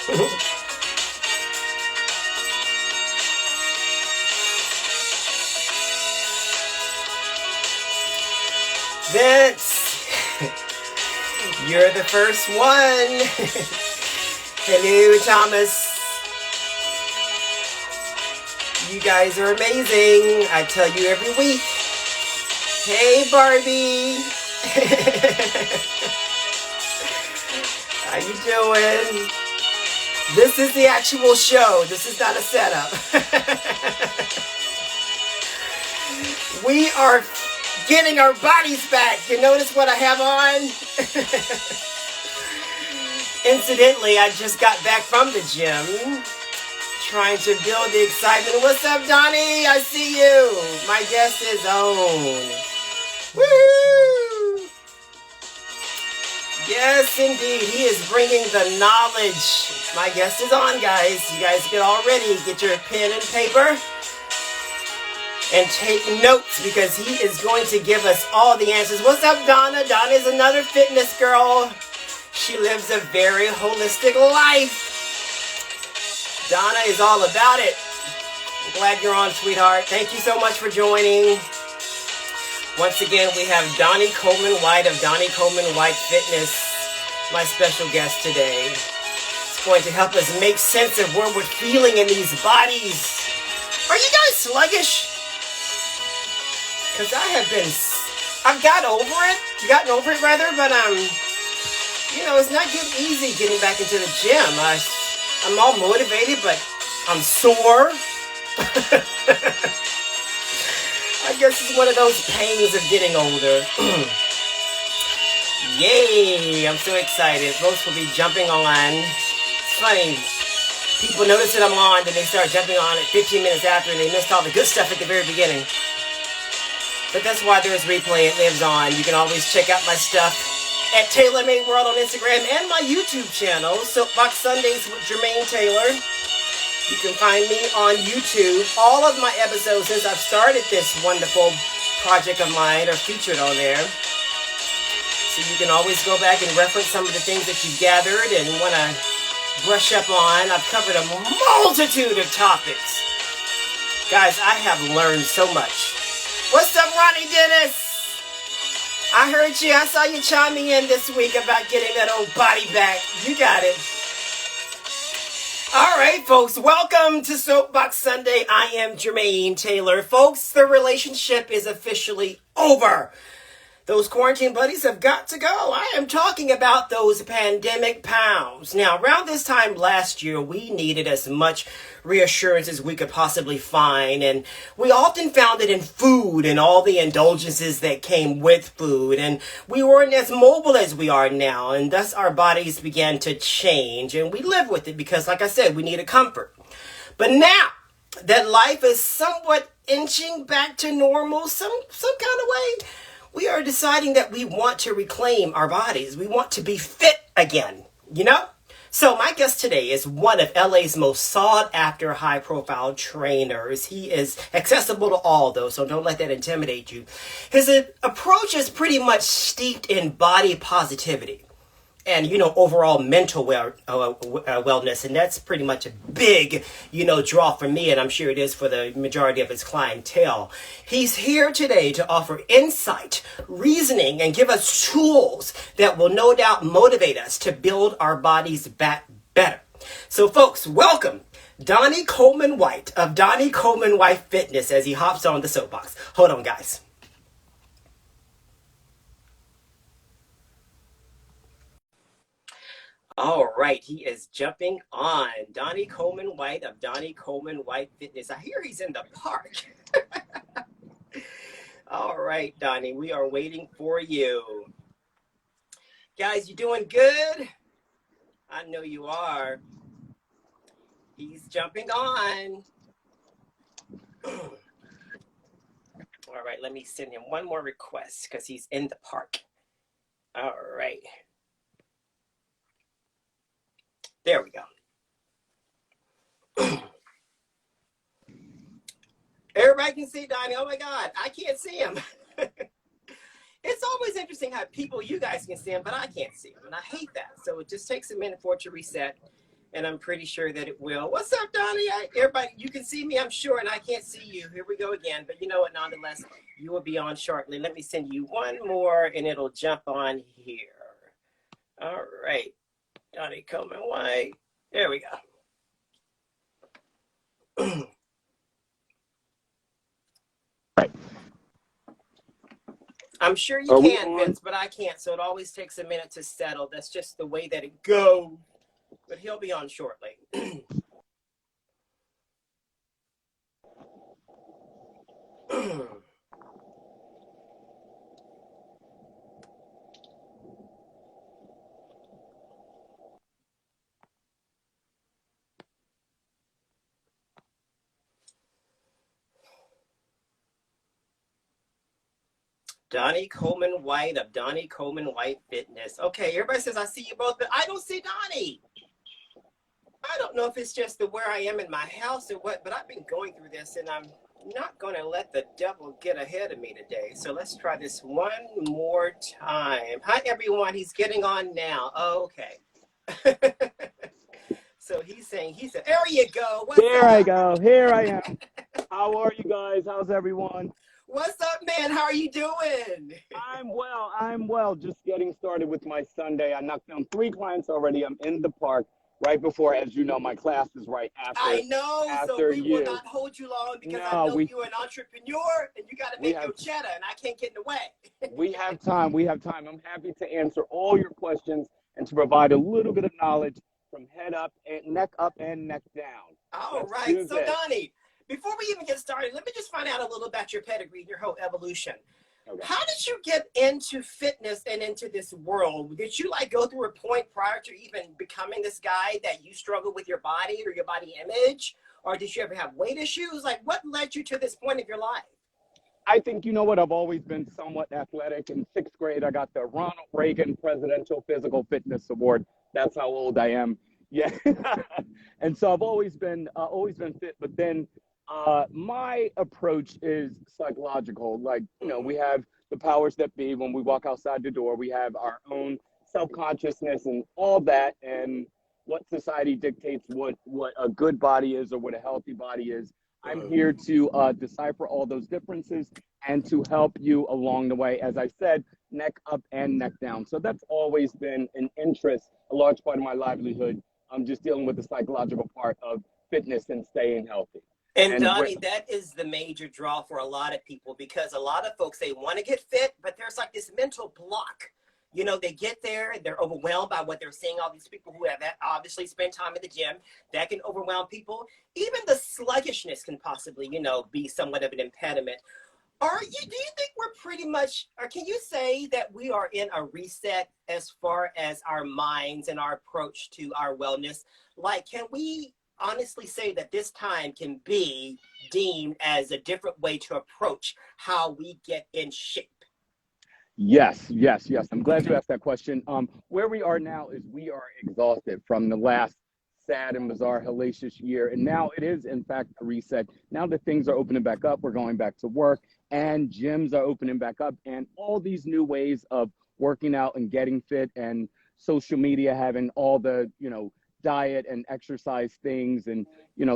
Vince, you're the first one. Hello, Thomas. You guys are amazing. I tell you every week. Hey, Barbie. How you doing? This is the actual show. This is not a setup. We are getting our bodies back. You notice what I have on? Incidentally, I just got back from the gym, trying to build the excitement. What's up, Donnie? I see you. My guest is on. Woo! Yes, indeed. He is bringing the knowledge. My guest is on, guys. You guys get all ready. Get your pen and paper and take notes, because he is going to give us all the answers. What's up, Donna? Donna is another fitness girl. She lives a very holistic life. Donna is all about it. I'm glad you're on, sweetheart. Thank you so much for joining. Once again, we have Donnie Coleman White of Donnie Coleman White Fitness, my special guest today. It's going to help us make sense of where we're feeling in these bodies. Are you guys sluggish? Because I've gotten over it rather, but it's not getting easy getting back into the gym. I'm all motivated, but I'm sore. I guess it's one of those pains of getting older. Yay! I'm so excited. Folks will be jumping on. It's funny. People notice that I'm on, then they start jumping on it 15 minutes after, and they missed all the good stuff at the very beginning. But that's why there's replay. It lives on. You can always check out my stuff at TaylorMade World on Instagram and my YouTube channel, Soapbox Sundays with Jermaine Taylor. You can find me on YouTube. All of my episodes since I've started this wonderful project of mine are featured on there. So you can always go back and reference some of the things that you've gathered and want to brush up on. I've covered a multitude of topics. Guys, I have learned so much. What's up, Ronnie Dennis? I heard you. I saw you chime me in this week about getting that old body back. You got it. All right, folks. Welcome to Soapbox Sunday. I am Jermaine Taylor. Folks, the relationship is officially over. Those quarantine buddies have got to go. I am talking about those pandemic pounds. Now, around this time last year, we needed as much reassurance as we could possibly find. And we often found it in food and all the indulgences that came with food. And we weren't as mobile as we are now. And thus our bodies began to change. And we live with it because, like I said, we needed comfort. But now that life is somewhat inching back to normal, some kind of way, we are deciding that we want to reclaim our bodies. We want to be fit again, So my guest today is one of LA's most sought after high profile trainers. He is accessible to all though, so don't let that intimidate you. His approach is pretty much steeped in body positivity and, overall mental wellness. And that's pretty much a big, draw for me. And I'm sure it is for the majority of his clientele. He's here today to offer insight, reasoning, and give us tools that will no doubt motivate us to build our bodies back better. So folks, welcome Donnie Coleman White of Donnie Coleman White Fitness as he hops on the soapbox. Hold on, guys. All right, he is jumping on. Donnie Coleman White of Donnie Coleman White Fitness. I hear he's in the park. All right, Donnie, we are waiting for you. Guys, you doing good? I know you are. He's jumping on. All right, let me send him one more request because he's in the park. All right. There we go. Everybody can see Donnie. Oh my God, I can't see him. It's always interesting how you guys can see him, but I can't see him, and I hate that. So it just takes a minute for it to reset, and I'm pretty sure that it will. What's up, Donnie? Everybody, you can see me, I'm sure, and I can't see you. Here we go again. But you know what? Nonetheless, you will be on shortly. Let me send you one more, and it'll jump on here. All right, Donnie Coleman White. There we go. Right. I'm sure you can, Vince, but I can't. So it always takes a minute to settle. That's just the way that it goes. But he'll be on shortly. Donnie Coleman White of Donnie Coleman White Fitness. Okay, everybody says I see you both, but I don't see Donnie. I don't know if it's just where I am in my house or what, but I've been going through this, and I'm not going to let the devil get ahead of me today. So let's try this one more time. Hi, everyone. He's getting on now. Oh, okay. So he's saying, there you go. What's there up? I go. Here I am. How are you guys? How's everyone? What's up, man? How are you doing? I'm well. Just getting started with my Sunday. I knocked down 3 clients already. I'm in the park right before, as you know, my class is right after. I know, so we will not hold you long because I know you're an entrepreneur and you got to make your cheddar, and I can't get in the way. We have time. I'm happy to answer all your questions and to provide a little bit of knowledge from head up and neck down. All right. So, Donnie, before we even get started, let me just find out a little about your pedigree and your whole evolution. Okay. How did you get into fitness and into this world? Did you go through a point prior to even becoming this guy that you struggle with your body or your body image? Or did you ever have weight issues? What led you to this point of your life? I think, you know what, I've always been somewhat athletic. In 6th grade, I got the Ronald Reagan Presidential Physical Fitness Award. That's how old I am. Yeah. And so I've always been fit. But then my approach is psychological. We have the powers that be. When we walk outside the door, we have our own self-consciousness and all that, and what society dictates what a good body is or what a healthy body is. I'm here to decipher all those differences and to help you along the way. As I said, neck up and neck down. So that's always been an interest, a large part of my livelihood. I'm just dealing with the psychological part of fitness and staying healthy. And Donnie, that is the major draw for a lot of people, because a lot of folks, they want to get fit, but there's this mental block. They get there, they're overwhelmed by what they're seeing, all these people who have obviously spent time at the gym. That can overwhelm people. Even the sluggishness can possibly, be somewhat of an impediment. Do you think we're pretty much, or can you say that we are in a reset as far as our minds and our approach to our wellness? Can we honestly say that this time can be deemed as a different way to approach how we get in shape? Yes. I'm glad you asked that question. Where we are now is we are exhausted from the last sad and bizarre, hellacious year. And now it is, in fact, a reset. Now that things are opening back up, we're going back to work, and gyms are opening back up, and all these new ways of working out and getting fit, and social media having all the, diet and exercise things. And,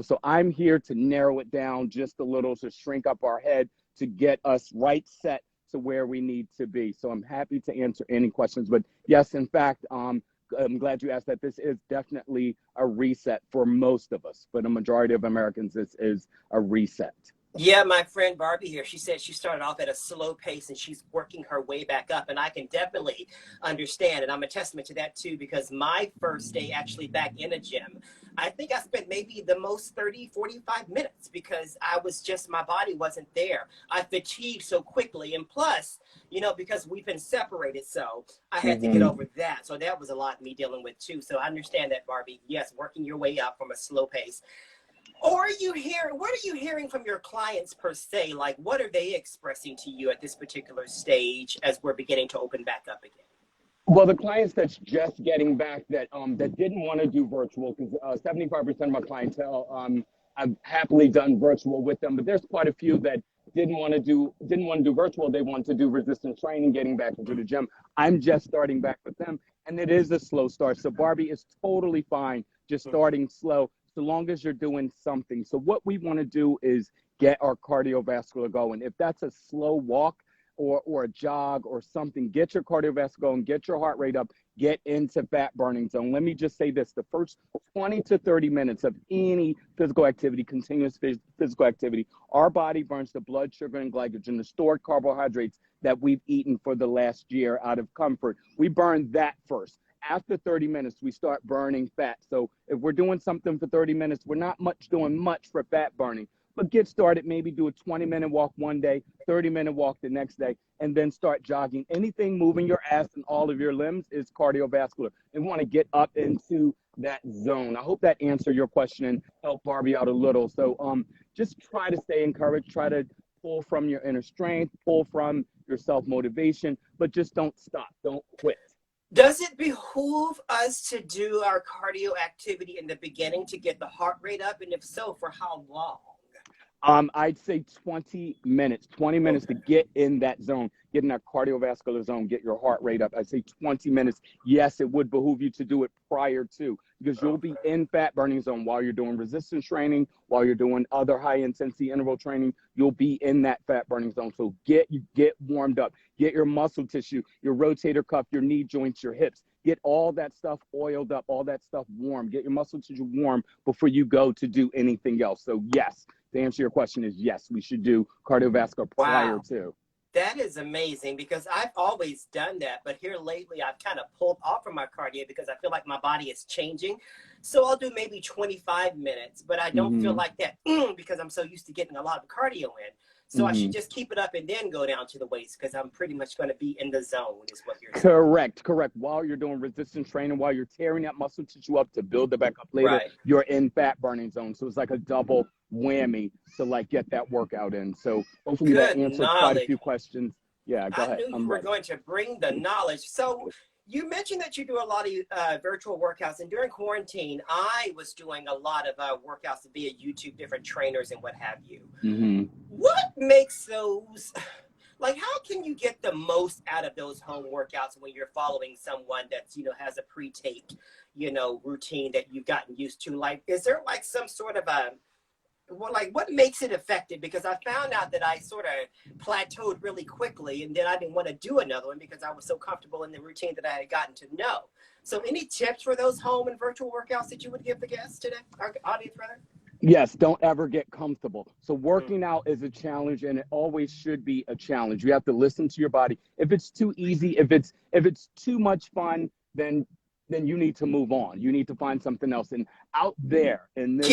so I'm here to narrow it down just a little, to shrink up our head, to get us right set to where we need to be. So I'm happy to answer any questions. But yes, in fact, I'm glad you asked that. This is definitely a reset for most of us, but a majority of Americans, this is a reset. Yeah, my friend Barbie here, she said she started off at a slow pace and she's working her way back up. And I can definitely understand. And I'm a testament to that too, because my first day actually back in a gym, I think I spent maybe the most 30, 45 minutes because my body wasn't there. I fatigued so quickly. And plus, because we've been separated, so I had to get over that. So that was a lot me dealing with too. So I understand that, Barbie. Yes, working your way up from a slow pace. Or what are you hearing from your clients per se? What are they expressing to you at this particular stage as we're beginning to open back up again? Well, the clients that's just getting back that didn't want to do virtual, because 75% of my clientele, I've happily done virtual with them, but there's quite a few that didn't want to do virtual. They want to do resistance training, getting back into the gym. I'm just starting back with them, and it is a slow start. So Barbie is totally fine just starting slow, so long as you're doing something. So what we want to do is get our cardiovascular going. If that's a slow walk or a jog or something, get your cardiovascular going, get your heart rate up, get into fat burning zone. Let me just say this, the first 20 to 30 minutes of any physical activity, continuous physical activity, our body burns the blood sugar and glycogen, the stored carbohydrates that we've eaten for the last year out of comfort. We burn that first. After 30 minutes, we start burning fat. So if we're doing something for 30 minutes, we're not doing much for fat burning. But get started, maybe do a 20-minute walk one day, 30-minute walk the next day, and then start jogging. Anything moving your ass and all of your limbs is cardiovascular. And we want to get up into that zone. I hope that answered your question and helped Barbie out a little. So just try to stay encouraged, try to pull from your inner strength, pull from your self-motivation, but just don't stop, don't quit. Does it behoove us to do our cardio activity in the beginning to get the heart rate up? And if so, for how long? I'd say 20 minutes to get in that zone, get in that cardiovascular zone, get your heart rate up. I'd say 20 minutes. Yes, it would behoove you to do it prior to, because you'll be in fat burning zone while you're doing resistance training, while you're doing other high intensity interval training, you'll be in that fat burning zone. So get warmed up, get your muscle tissue, your rotator cuff, your knee joints, your hips, get all that stuff oiled up, all that stuff warm, get your muscle tissue warm before you go to do anything else. So yes, the answer to your question is yes, we should do cardiovascular prior to. That is amazing, because I've always done that, but here lately I've kind of pulled off from my cardio because I feel like my body is changing. So I'll do maybe 25 minutes, but I don't feel like that because I'm so used to getting a lot of cardio in. So I should just keep it up and then go down to the weights, because I'm pretty much going to be in the zone is what you're saying. Correct. While you're doing resistance training, while you're tearing that muscle tissue up to build it back up later, you're in fat burning zone. So it's like a double whammy to like get that workout in. So hopefully that answers quite a few questions. Yeah, go ahead. I knew you were going to bring the knowledge. So you mentioned that you do a lot of virtual workouts, and during quarantine, I was doing a lot of workouts via YouTube, different trainers and what have you. What makes those, like, how can you get the most out of those home workouts when you're following someone that's, has a pre-taped, routine that you've gotten used to? Like, is there like some sort of what makes it effective? Because I found out that I sort of plateaued really quickly, and then I didn't want to do another one because I was so comfortable in the routine that I had gotten to know. So any tips for those home and virtual workouts that you would give the guests today, our audience rather? Yes, don't ever get comfortable. So working out is a challenge, and it always should be a challenge. You have to listen to your body. If it's too easy, if it's too much fun, then you need to move on. You need to find something else. And out there in this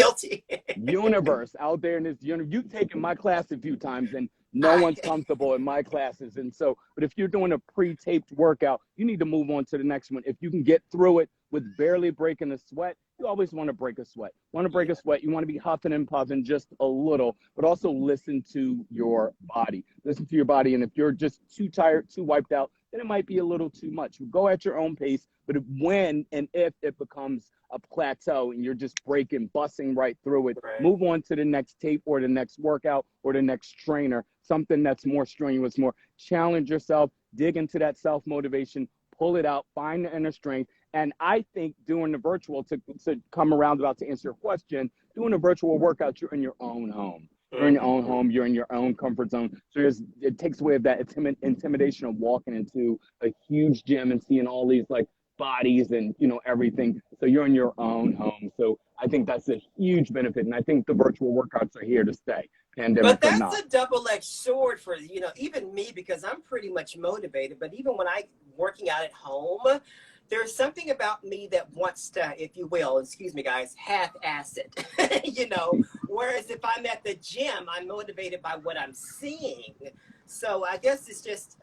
universe, you've taken my class a few times, and no one's comfortable in my classes. And so, but if you're doing a pre-taped workout, you need to move on to the next one. If you can get through it with barely breaking a sweat, you always want to break a sweat. You want to be huffing and puffing just a little, but also listen to your body. Listen to your body. And if you're just too tired, too wiped out, then it might be a little too much. Go at your own pace, but when and if it becomes a plateau and you're just busting right through it, move on to the next tape or the next workout or the next trainer, something that's more strenuous, more challenge yourself, dig into that self-motivation, pull it out, find the inner strength. And I think doing the virtual, to come around about to answer your question, doing a virtual workout, you're in your own home. You're in your own home. You're in your own comfort zone. So it takes away that intimidation of walking into a huge gym and seeing all these like bodies and everything. So you're in your own home. So I think that's a huge benefit, and I think the virtual workouts are here to stay. But that's a double-edged sword for even me, because I'm pretty much motivated. But even when I'm working out at home, there's something about me that wants to, if you will, excuse me guys, half-ass it, whereas if I'm at the gym, I'm motivated by what I'm seeing. So I guess it's just,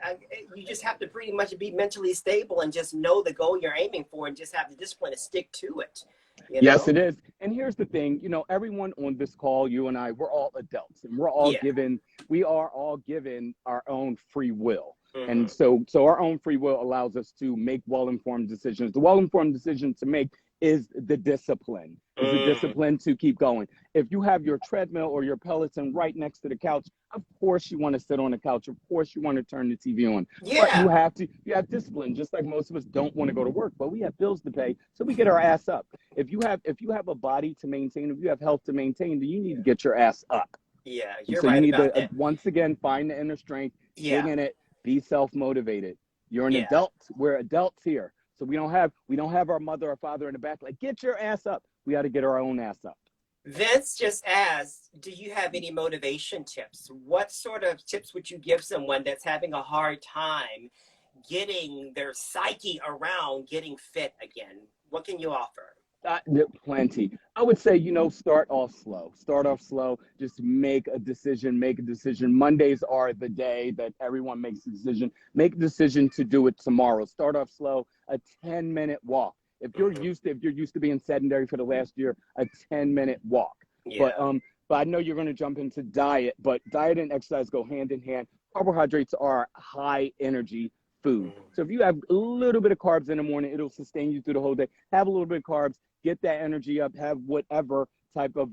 you just have to pretty much be mentally stable and just know the goal you're aiming for and just have the discipline to stick to it. Yes, it is. And here's the thing, everyone on this call, you and I, we're all adults, and we are all given our own free will. And so our own free will allows us to make well-informed decisions. The well-informed decision to make is the discipline, to keep going. If you have your treadmill or your Peloton right next to the couch, of course you want to sit on the couch. Of course you want to turn the TV on. But Yeah. you have discipline, just like most of us don't want to go to work, but we have bills to pay, so we get our ass up. If you have a body to maintain, if you have health to maintain, then you need to get your ass up. Yeah, And you're so you right need about to that. once again find the inner strength, dig Yeah. in it, be self-motivated. You're an Yeah. adult. We're adults here. So we don't have our mother or father in the back like, get your ass up. We got to get our own ass up. Vince just asked, do you have any motivation tips? What sort of tips would you give someone that's having a hard time getting their psyche around getting fit again? What can you offer? Plenty. I would say, start off slow. Start off slow. Just make a decision. Make a decision. Mondays are the day that everyone makes a decision. Make a decision to do it tomorrow. Start off slow. A 10-minute walk. If you're used to being sedentary for the last year, a 10-minute walk. Yeah. But I know you're going to jump into diet, but diet and exercise go hand in hand. Carbohydrates are high energy food. So if you have a little bit of carbs in the morning, it'll sustain you through the whole day. Have a little bit of carbs, get that energy up, have whatever type of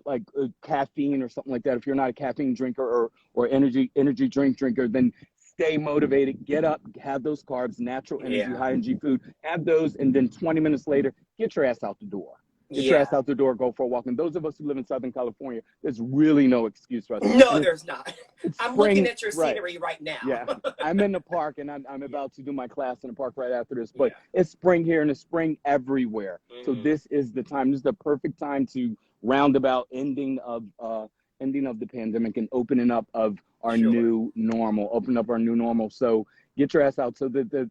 like caffeine or something like that. If you're not a caffeine drinker or energy drink drinker, then stay motivated, get up, have those carbs, natural energy, high energy food, have those, and then 20 minutes later, get your ass out the door. Get your ass out the door, go for a walk. And those of us who live in Southern California, there's really no excuse for us. No, there's not. I'm spring, looking at your scenery right now. Yeah, I'm in the park, and I'm about to do my class in the park right after this. But it's spring here, and it's spring everywhere. So this is the time. This is the perfect time to roundabout ending of the pandemic and opening up of our new normal. Open up our new normal. So get your ass out. So the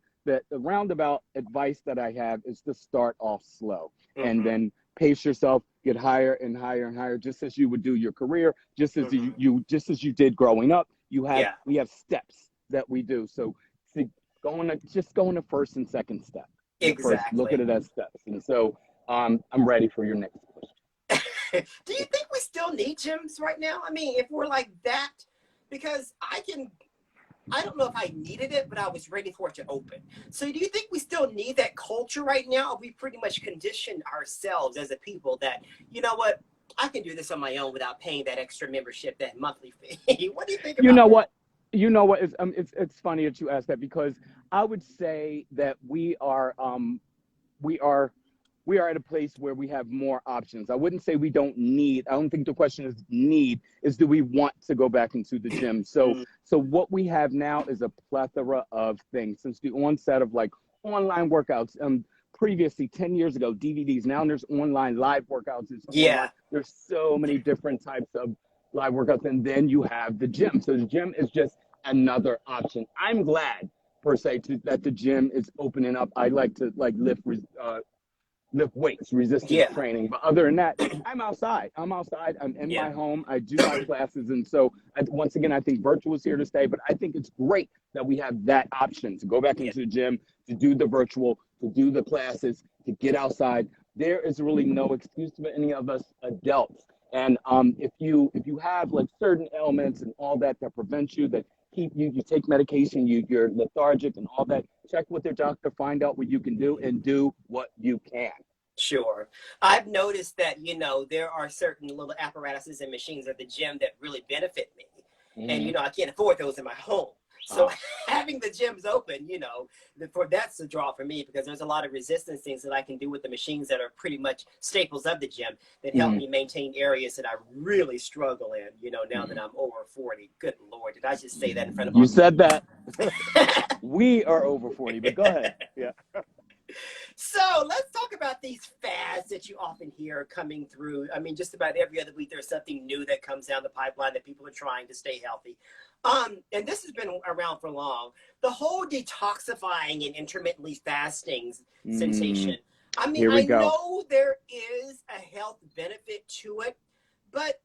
roundabout advice that I have is to start off slow, and then pace yourself, get higher and higher and higher, just as you would do your career, just as you did growing up. We have steps that we do. So go on the first and second step. Exactly. Look at it as steps. And so I'm ready for your next question. Do you think we still need gyms right now? I mean, if we're like that, because I don't know if I needed it, but I was ready for it to open. So do you think we still need that culture right now? Or we pretty much conditioned ourselves as a people that, you know what, I can do this on my own without paying that extra membership, that monthly fee. What do you think about that? You know what? It's funny that you asked that, because I would say that we are at a place where we have more options. I wouldn't say we don't need. I don't think the question is need, is do we want to go back into the gym? So what we have now is a plethora of things. Since the onset of like online workouts, previously 10 years ago, DVDs, now there's online live workouts. There's so many different types of live workouts, and then you have the gym. So the gym is just another option. I'm glad per se that the gym is opening up. I like to lift weights, resistance training. But other than that, I'm outside. I'm in my home. I do my classes. And so once again, I think virtual is here to stay, but I think it's great that we have that option to go back into the gym, to do the virtual, to do the classes, to get outside. There is really no excuse for any of us adults. And if you have like certain ailments and all that prevent you, that keep you take medication, you're lethargic and all that, check with your doctor, find out what you can do, and do what you can. Sure. I've noticed that, there are certain little apparatuses and machines at the gym that really benefit me. And, I can't afford those in my home. So having the gyms open, that's a draw for me, because there's a lot of resistance things that I can do with the machines that are pretty much staples of the gym that help me maintain areas that I really struggle in, now that I'm over 40. Good Lord, did I just say that in front of you? Said that. We are over 40, but go ahead. Yeah. So let's talk about these fads that you often hear coming through. I mean, just about every other week, there's something new that comes down the pipeline that people are trying to stay healthy. And this has been around for long. The whole detoxifying and intermittently fasting sensation. I mean, I know there is a health benefit to it, but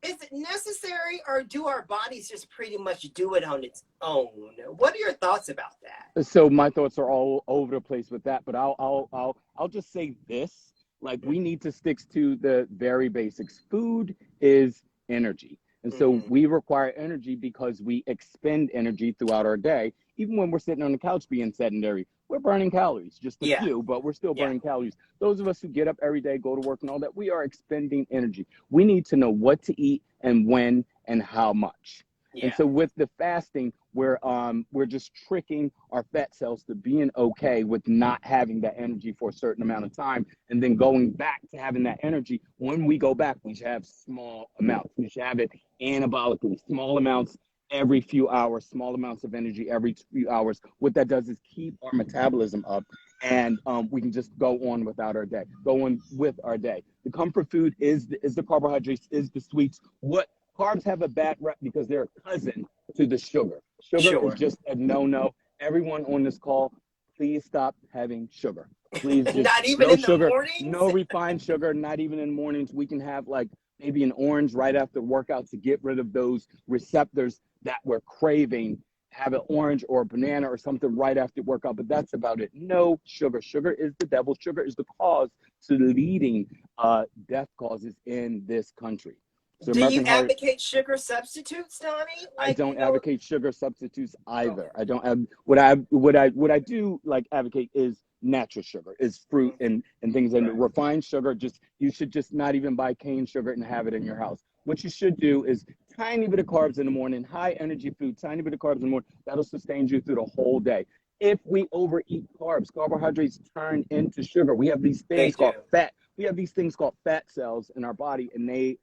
is it necessary, or do our bodies just pretty much do it on its own? What are your thoughts about that? So my thoughts are all over the place with that, but I'll just say this: like, we need to stick to the very basics. Food is energy, and so we require energy because we expend energy throughout our day. Even when we're sitting on the couch being sedentary, we're burning calories, just a Yeah. few, but we're still Yeah. burning calories. Those of us who get up every day, go to work and all that, we are expending energy. We need to know what to eat and when and how much. And Yeah. so with the fasting, we're just tricking our fat cells to being okay with not having that energy for a certain amount of time, and then going back to having that energy. When we go back, we should have small amounts. We should have it anabolically, small amounts every few hours, small amounts of energy every few hours. What that does is keep our metabolism up, and we can just go on without our day, go on with our day. The comfort food is the carbohydrates, is the sweets. What carbs have a bad rep because they're a cousin to the sugar. Sugar is Sure. just a no-no. Everyone on this call, please stop having sugar. Please just Not even no in the sugar, mornings. no refined sugar, not even in the mornings. We can have like maybe an orange right after workout to get rid of those receptors that we're craving. Have an orange or a banana or something right after workout, but that's about it. No sugar. Sugar is the devil. Sugar is the cause to leading death causes in this country. So Do you American Heart, advocate sugar substitutes, Donnie? I Like, don't advocate sugar substitutes Okay. either. I don't have what I do like advocate is natural sugar, is fruit Mhm. and things, and Right. refined sugar. Just you should just not even buy cane sugar and have it in your house. What you should do is tiny bit of carbs in the morning, high energy food, tiny bit of carbs in the morning. That'll sustain you through the whole day. If we overeat carbs, carbohydrates turn into sugar. We have these They things do. called fat. We have these things called fat cells in our body, and they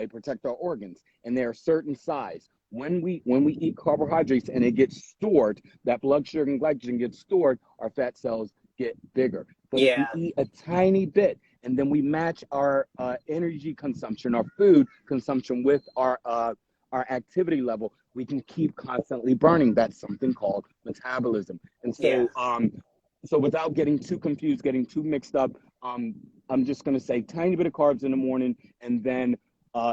protect our organs, and they're a certain size. When we eat carbohydrates and it gets stored, that blood sugar and glycogen gets stored, our fat cells get bigger. But if we Yeah. eat a tiny bit and then we match our energy consumption, our food consumption with our activity level, we can keep constantly burning. That's something called metabolism. And Yeah. so without getting too confused, getting too mixed up, um, I'm just going to say tiny bit of carbs in the morning, and then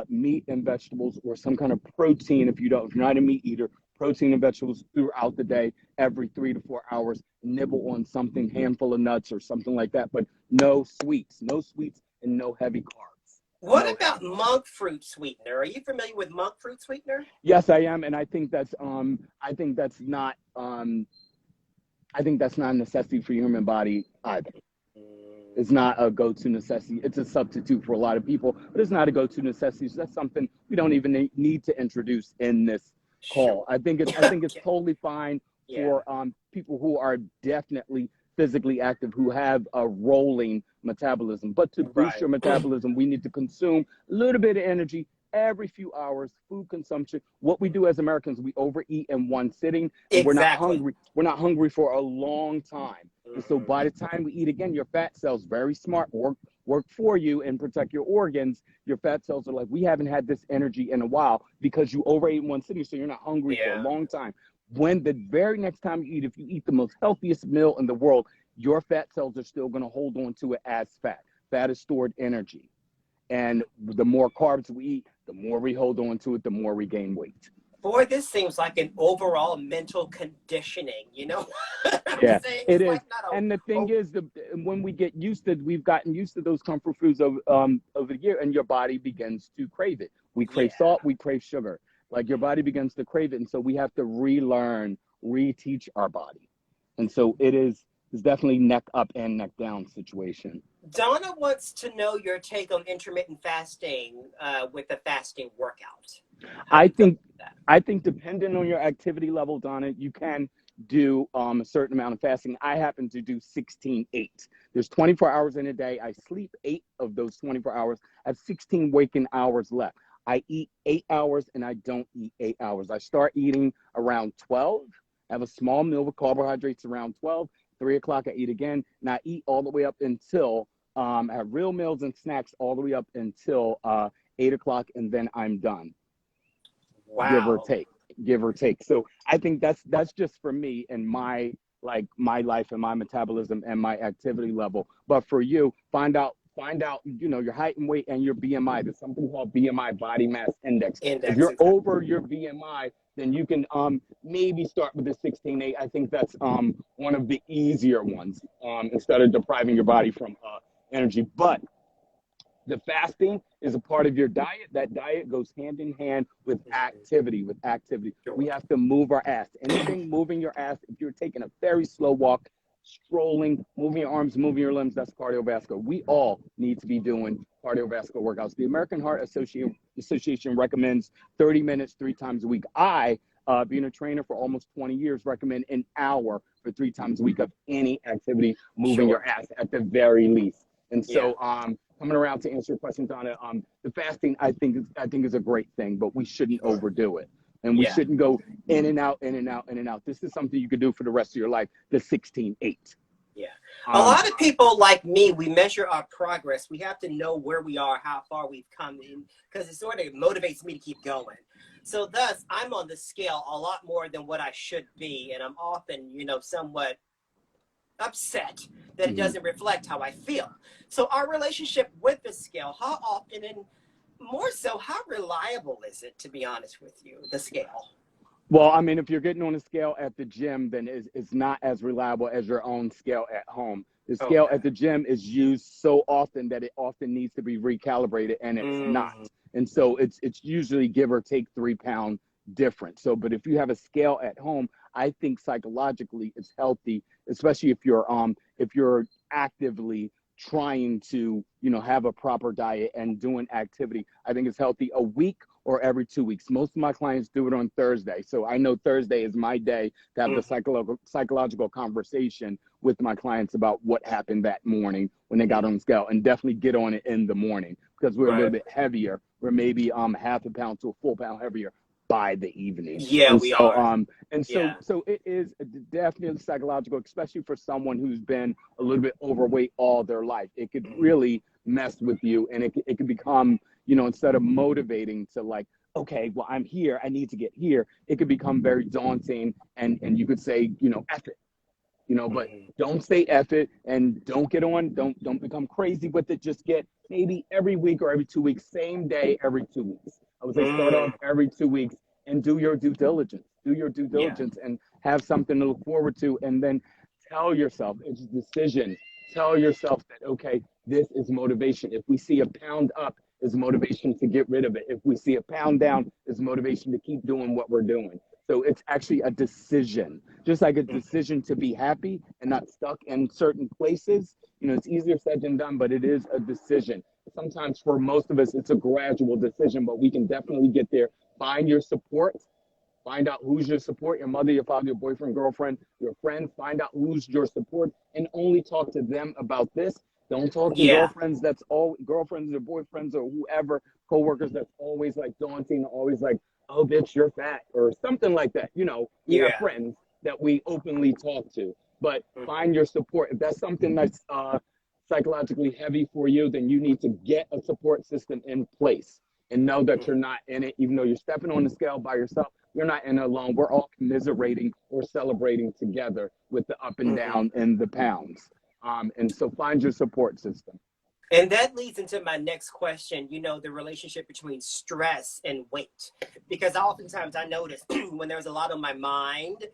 meat and vegetables, or some kind of protein. If you're not a meat eater, protein and vegetables throughout the day, every 3 to 4 hours. Nibble on something, handful of nuts or something like that, but no sweets, and no heavy carbs. What No about heavy carbs. monk fruit sweetener? Are you familiar with monk fruit sweetener? Yes, I am, and I think that's not a necessity for your human body either. Mm, It's not a go-to necessity. It's a substitute for a lot of people, but it's not a go-to necessity. So that's something we don't even need to introduce in this call. sure. I think it's Okay. totally fine Yeah. for people who are definitely physically active, who have a rolling metabolism. But to boost Right. your metabolism, we need to consume a little bit of energy every few hours. Food consumption. What we do as Americans, we overeat in one sitting, and we're not Exactly. hungry. We're not hungry for a long time. And so Hmm. by the time we eat again, your fat cells, very smart, work for you and protect your organs. Your fat cells are like, we haven't had this energy in a while because you overate in one sitting, so you're not hungry for a Yeah. long time. When the very next time you eat, if you eat the most healthiest meal in the world, your fat cells are still going to hold on to it as fat. Fat is stored energy. And the more carbs we eat, the more we hold on to it, the more we gain weight. Boy, this seems like an overall mental conditioning. You know what I'm Yeah, saying? it It's is. like not And the a, thing is, when we've gotten used to those comfort foods over the year, and your body begins to crave it. We crave yeah. salt, we crave sugar. Like your body begins to crave it, and so we have to relearn, reteach our body. And so it's definitely neck up and neck down situation. Donna wants to know your take on intermittent fasting with the fasting workout. How do I you feel think about that? I think depending on your activity level, Donna, you can do a certain amount of fasting. I happen to do 16/8. There's 24 hours in a day. I sleep 8 of those 24 hours. I have 16 waking hours left. I eat 8 hours and I don't eat 8 hours. I start eating around 12. I have a small meal with carbohydrates around 12. 3 o'clock, I eat again, and I eat all the way up until I have real meals and snacks all the way up until 8 o'clock, and then I'm done, give or Wow. take, give or take. So I think that's just for me and my life and my metabolism and my activity level. But for you, find out your height and weight and your BMI. There's something called BMI, body mass index. If Index, you're exactly. over your BMI, then you can maybe start with the 16/8. I think that's one of the easier ones, instead of depriving your body from energy. But The fasting is a part of your diet. That diet goes hand in hand with activity, We Sure. have to move our ass. Anything moving your ass, if you're taking a very slow walk, strolling, moving your arms, moving your limbs, that's cardiovascular. We all need to be doing cardiovascular workouts. The American Heart Association recommends 30 minutes 3 times a week. I, being a trainer for almost 20 years, recommend an hour for 3 times a week of any activity, moving your Sure. ass at the very least. And Yeah. so, coming around to answer your question, Donna, the fasting I think is a great thing, but we shouldn't Sure. overdo it, and we Yeah. shouldn't go in and out, in and out, in and out. This is something you could do for the rest of your life. The 16-8. Yeah. A Um, lot of people like me, we measure our progress. We have to know where we are, how far we've come in, because it sort of motivates me to keep going. So thus, I'm on the scale a lot more than what I should be. And I'm often, somewhat upset that it mhm. doesn't reflect how I feel. So our relationship with the scale, how often and more so, how reliable is it, to be honest with you, the scale? Well, I mean, if you're getting on a scale at the gym, then it's not as reliable as your own scale at home. The scale Okay. at the gym is used so often that it often needs to be recalibrated, and it's not. Mm, And so it's usually give or take 3 pound difference. So, but if you have a scale at home, I think psychologically it's healthy, especially if you're actively trying to have a proper diet and doing activity. I think it's healthy a week or every 2 weeks. Most of my clients do it on Thursday. So I know Thursday is my day to have the mm, psychological conversation with my clients about what happened that morning when they got mm. on the scale, and definitely get on it in the morning because we're a little Right. bit heavier. We're maybe half a pound to a full pound heavier by the evening. Yeah, And we so are. Yeah. it is definitely psychological, especially for someone who's been a little bit overweight all their life. It could really mess with you, and it could become, instead of motivating to like, okay, well, I'm here, I need to get here, it could become very daunting, and you could say, F it, but Mhm. don't say F it, and don't get on, don't become crazy with it. Just get maybe every week or every 2 weeks, same day every 2 weeks. I would say start Mm, off every 2 weeks and do your due diligence. Do your due yeah. diligence and have something to look forward to, and then tell yourself it's a decision. Tell yourself that, okay, this is motivation. If we see a pound up, is motivation to get rid of it. If we see a pound down, is motivation to keep doing what we're doing. So it's actually a decision, just like a Mm, decision to be happy and not stuck in certain places. It's easier said than done, but it is a decision. Sometimes for most of us, it's a gradual decision, but we can definitely get there. Find your support. Find out who's your support, your mother, your father, your boyfriend, girlfriend, your friend. Find out who's your support and only talk to them about this. Don't talk to yeah. girlfriends or boyfriends or whoever, coworkers that's always like daunting, always like, oh, bitch, you're fat or something like that. We have Yeah. friends that we openly talk to, but Mhm. find your support. If that's something that's psychologically heavy for you, then you need to get a support system in place and know that you're not in it, even though you're stepping on the scale by yourself. You're not in it alone. We're all commiserating or celebrating together with the up and Mhm. down and the pounds. And so find your support system. And that leads into my next question, the relationship between stress and weight. Because oftentimes I notice when there's a lot on my mind,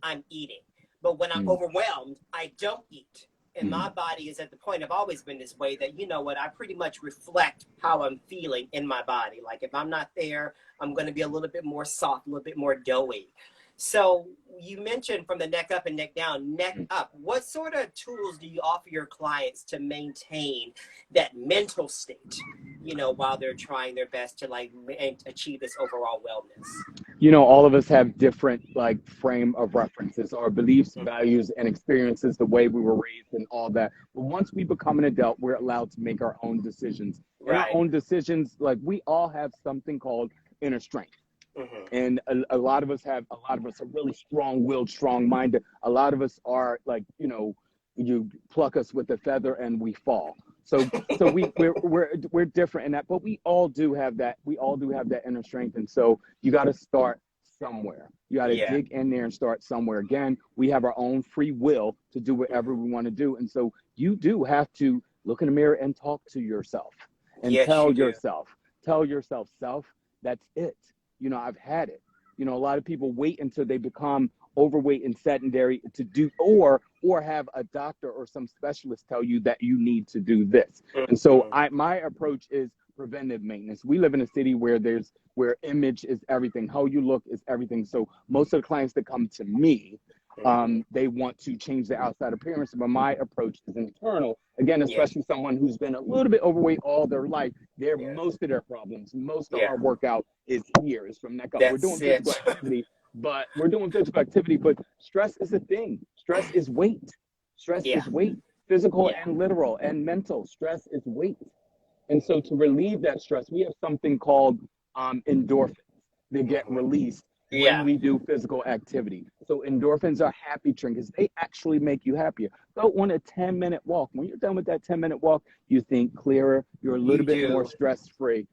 I'm eating. But when I'm Mm, overwhelmed, I don't eat. And my mm, body is at the point, I've always been this way, that, what, I pretty much reflect how I'm feeling in my body. Like if I'm not there, I'm going to be a little bit more soft, a little bit more doughy. So you mentioned from the neck up and neck down, neck mm. up. What sort of tools do you offer your clients to maintain that mental state, while they're trying their best to like achieve this overall wellness? All of us have different like frame of references, our beliefs, Mhm. values, and experiences, the way we were raised, and all that. But once we become an adult, we're allowed to make our own decisions. And our Right. own decisions, like we all have something called inner strength. Hmm. And a lot of us are really strong-willed, strong-minded. A lot of us are like, you pluck us with a feather and we fall. So we're different in that, but we all do have that. We all do have that inner strength, and so you got to start somewhere. You got to Yeah. dig in there and start somewhere. Again, we have our own free will to do whatever Hmm. we want to do, and so you do have to look in the mirror and talk to yourself and Yes, you do. tell yourself, self, that's it. I've had it. A lot of people wait until they become overweight and sedentary to do, or have a doctor or some specialist tell you that you need to do this. And so my approach is preventive maintenance. We live in a city where image is everything. How you look is everything. So most of the clients that come to me, they want to change the outside appearance, but my approach is internal. Again, especially someone who's been a little bit overweight all their life, most of their problems, most of our workout is here, is from neck up. We're doing physical activity, but stress is a thing. Stress is weight. Stress is weight, physical and literal and mental. Stress is weight. And so to relieve that stress, we have something called endorphins that get released when we do physical activity. So endorphins are happy triggers. They actually make you happier. Go on a 10-minute walk. When you're done with that 10-minute walk, you think clearer. You're a little bit more stress-free,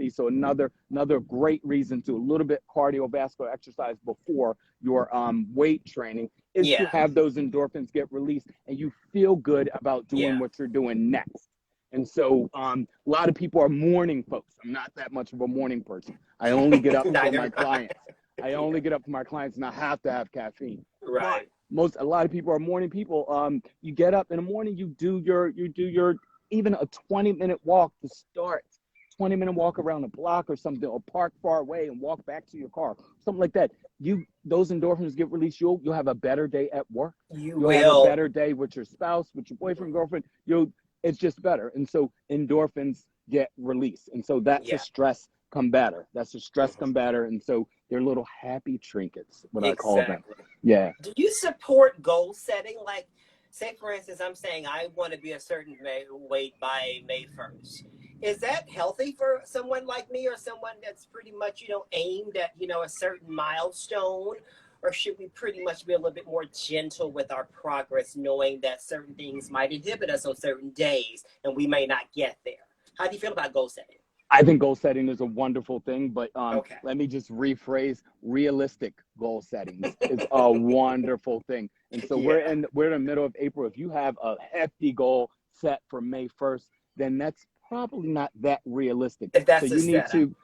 So another great reason to a little bit cardiovascular exercise before your weight training is to have those endorphins get released and you feel good about doing what you're doing next. And so a lot of people are morning folks. I'm not that much of a morning person. I only get up for my clients. And I have to have caffeine. Right. But a lot of people are morning people. You get up in the morning, you do your even a 20-minute walk to start. 20-minute walk around a block or something, or park far away and walk back to your car, something like that. Those endorphins get released. You'll have a better day at work. You'll have a better day with your spouse, with your boyfriend, girlfriend. It's just better. And so endorphins get released. And so that's a stress combater. And so they're little happy trinkets, what I call them. Yeah. Do you support goal setting? Like, say, for instance, I'm saying I want to be a certain weight by May 1st. Is that healthy for someone like me or someone that's pretty much, aimed at, a certain milestone? Or should we pretty much be a little bit more gentle with our progress, knowing that certain things might inhibit us on certain days and we may not get there? How do you feel about goal setting? I think goal setting is a wonderful thing, but let me just rephrase: realistic goal setting is a wonderful thing. And so we're in the middle of April. If you have a hefty goal set for May 1st, then that's probably not that realistic. So you need to,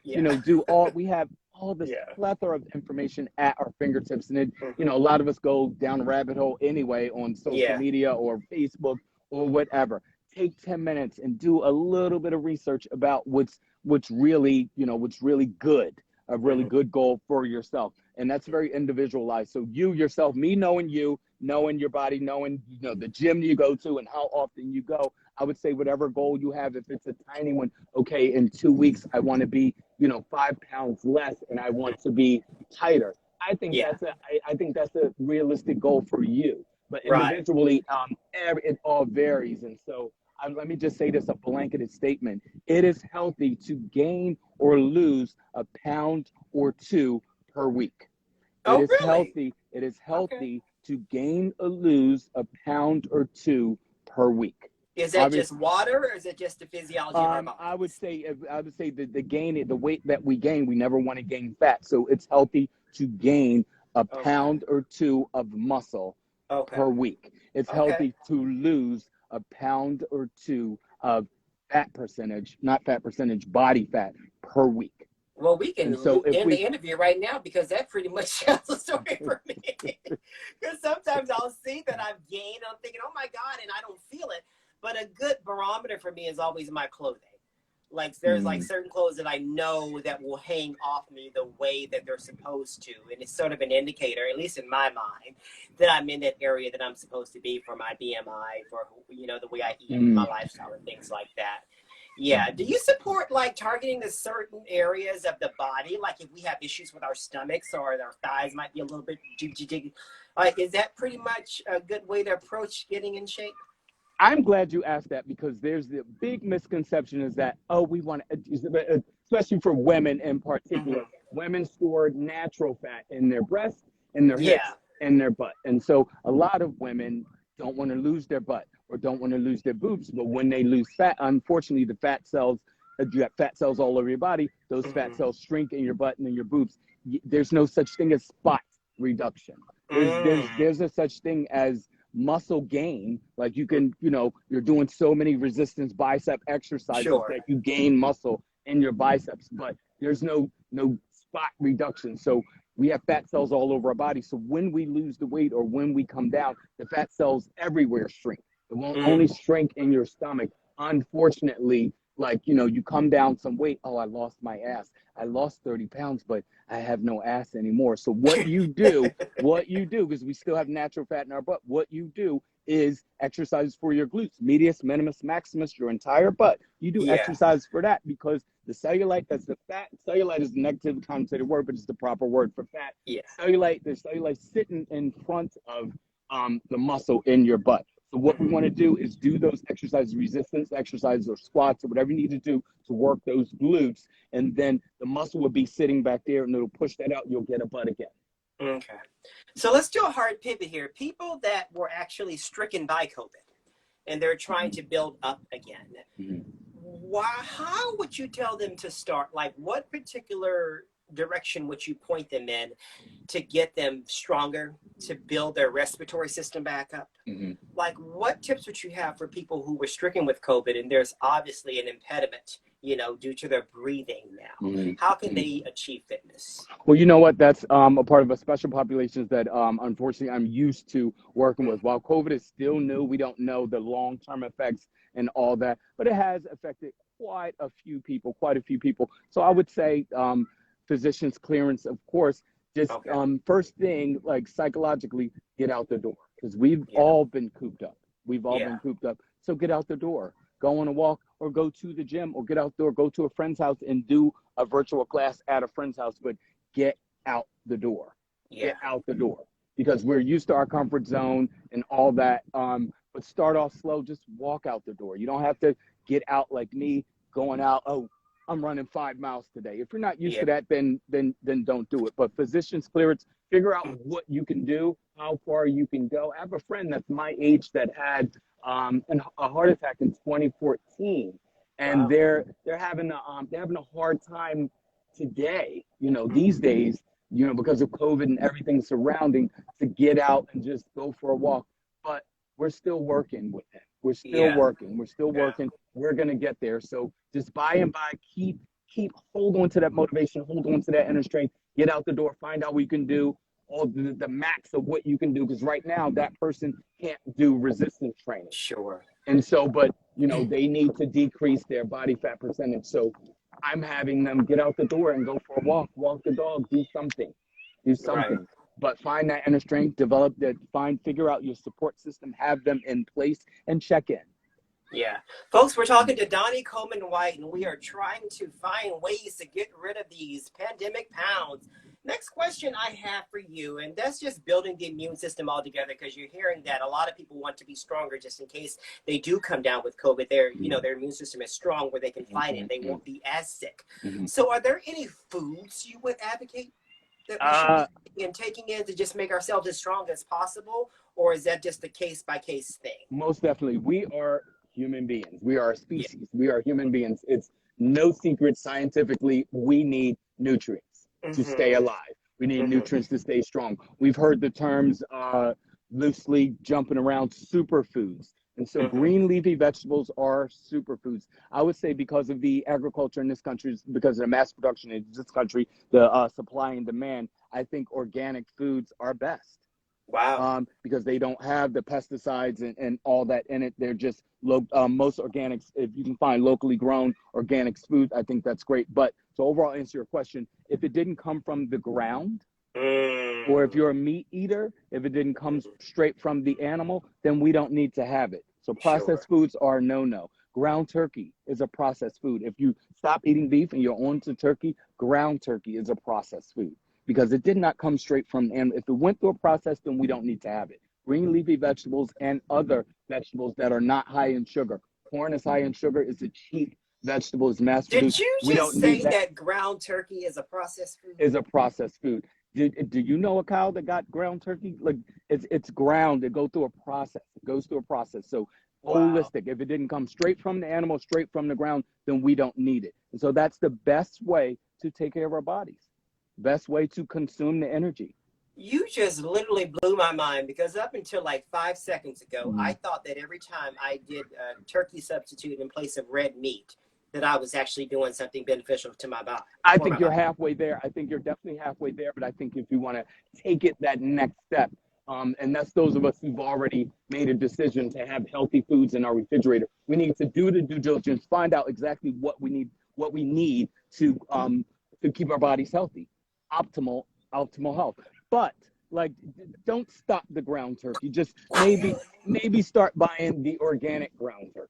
do all. We have all this plethora of information at our fingertips, and a lot of us go down the rabbit hole anyway on social media or Facebook or whatever. Take 10 minutes and do a little bit of research about what's really good, a really good goal for yourself. And that's very individualized. So you yourself, me knowing you, knowing your body, knowing, the gym you go to and how often you go, I would say whatever goal you have, if it's a tiny one, okay, in 2 weeks, I want to be, 5 pounds less and I want to be tighter. I think that's a realistic goal for you. But individually, it all varies. And so let me just say this, a blanketed statement. It is healthy to gain or lose a pound or 2 per week. It is healthy to gain or lose a pound or 2 per week. Is that just water, or is it just the physiology of our bodies? I would say the weight that we gain, we never want to gain fat. So it's healthy to gain a pound or 2 of muscle per week. It's healthy to lose a pound or 2 of body fat per week. Well, we can end the interview right now, because that pretty much tells the story for me. Because sometimes I'll see that I've gained, I'm thinking, oh my God, and I don't feel it. But a good barometer for me is always my clothing. Like there's like certain clothes that I know that will hang off me the way that they're supposed to. And it's sort of an indicator, at least in my mind, that I'm in that area that I'm supposed to be for my BMI, for, the way I eat, my lifestyle and things like that. Yeah. Do you support like targeting the certain areas of the body? Like if we have issues with our stomachs or our thighs might be a little bit jiggy. Is that pretty much a good way to approach getting in shape? I'm glad you asked that, because there's the big misconception is that, we want to, especially for women in particular, women store natural fat in their breasts, in their hips, and their butt. And so a lot of women don't want to lose their butt or don't want to lose their boobs. But when they lose fat, unfortunately, the fat cells, you have fat cells all over your body, those fat cells shrink in your butt and in your boobs. There's no such thing as spot reduction. There's no such thing as muscle gain. Like you can, you're doing so many resistance bicep exercises that you gain muscle in your biceps, but there's no spot reduction. So We have fat cells all over our body. So when we lose the weight or when we come down, the fat cells everywhere shrink. It won't only shrink in your stomach. Unfortunately, like, you come down some weight. Oh, I lost my ass. I lost 30 pounds, but I have no ass anymore. So what you do, because we still have natural fat in our butt, what you do is exercise for your glutes, medius, minimus, maximus, your entire butt. You do Yeah. exercise for that because the cellulite, that's the fat. Cellulite is the negative connotated word, but it's the proper word for fat. Yeah. There's cellulite sitting in front of the muscle in your butt. So what we want to do is do those exercises, resistance exercises or squats or whatever you need to do to work those glutes. And then the muscle will be sitting back there and it'll push that out. You'll get a butt again. Okay. So let's do a hard pivot here. People that were actually stricken by COVID and they're trying to build up again. How would you tell them to start? Like, what particular direction would you point them in to get them stronger, to build their respiratory system back up? Like, what tips would you have for people who were stricken with COVID and there's obviously an impediment, due to their breathing now? How can they achieve fitness? Well, you know what? That's a part of a special populations that unfortunately I'm used to working with. While COVID is still new, we don't know the long-term effects and all that, but it has affected quite a few people. So I would say physicians clearance, of course, just first thing, like psychologically, get out the door because we've all been cooped up. So get out the door, go on a walk or go to the gym or get outdoor, go to a friend's house and do a virtual class at a friend's house, but get out the door. Get out the door because we're used to our comfort zone and all that. But start off slow, just walk out the door. You don't have to get out like me going out, oh, I'm running 5 miles today. If you're not used to that, then don't do it. But physician's clearance, figure out what you can do, how far you can go. I have a friend that's my age that had a heart attack in 2014, and they're having a hard time today. These days, because of COVID and everything surrounding, to get out and just go for a walk. But we're still working with it. We're still working. We're going to get there. So just by and by, keep hold on to that motivation, hold on to that inner strength, get out the door, find out what you can do, all the max of what you can do. Because right now that person can't do resistance training. Sure. And so, but they need to decrease their body fat percentage. So I'm having them get out the door and go for a walk the dog, do something. Right. But find that inner strength, figure out your support system, have them in place, and check in. Yeah. Folks, we're talking to Donnie Coleman White, and we are trying to find ways to get rid of these pandemic pounds. Next question I have for you, and that's just building the immune system altogether, because you're hearing that a lot of people want to be stronger just in case they do come down with COVID. Their immune system is strong where they can fight it and they won't be as sick. So are there any foods you would advocate that we should be taking in to just make ourselves as strong as possible, or is that just a case-by-case thing? Most definitely. We are human beings. We are a species. We are human beings. It's no secret scientifically, we need nutrients to stay alive. We need nutrients to stay strong. We've heard the terms loosely jumping around superfoods. And so green leafy vegetables are superfoods. I would say because of the agriculture in this country, because of the mass production in this country, the supply and demand, I think organic foods are best. Wow. Because they don't have the pesticides and all that in it. They're just most organics. If you can find locally grown organics food, I think that's great. But to overall answer your question, if it didn't come from the ground, or if you're a meat eater, if it didn't come straight from the animal, then we don't need to have it. So processed foods are no. Ground turkey is a processed food. If you stop eating beef and you're on to turkey, ground turkey is a processed food because it did not come straight from the animal. If it went through a process, then we don't need to have it. Green leafy vegetables and other vegetables that are not high in sugar. Corn is high in sugar. It's a cheap vegetable. It's mass produced. Did you just say that ground turkey is a processed food? Is a processed food. Do you know a cow that got ground turkey? Like it's ground. It goes through a process. So holistic. If it didn't come straight from the animal, straight from the ground, then we don't need it. And so that's the best way to take care of our bodies. Best way to consume the energy. You just literally blew my mind, because up until like 5 seconds ago, I thought that every time I did a turkey substitute in place of red meat, that I was actually doing something beneficial to my body. I For my think you're body. halfway there. I think you're definitely halfway there. But I think if you want to take it that next step, and that's those of us who've already made a decision to have healthy foods in our refrigerator, we need to do the due diligence, find out exactly what we need to keep our bodies healthy, optimal health. But like, don't stop the ground turkey. Just maybe start buying the organic ground turkey.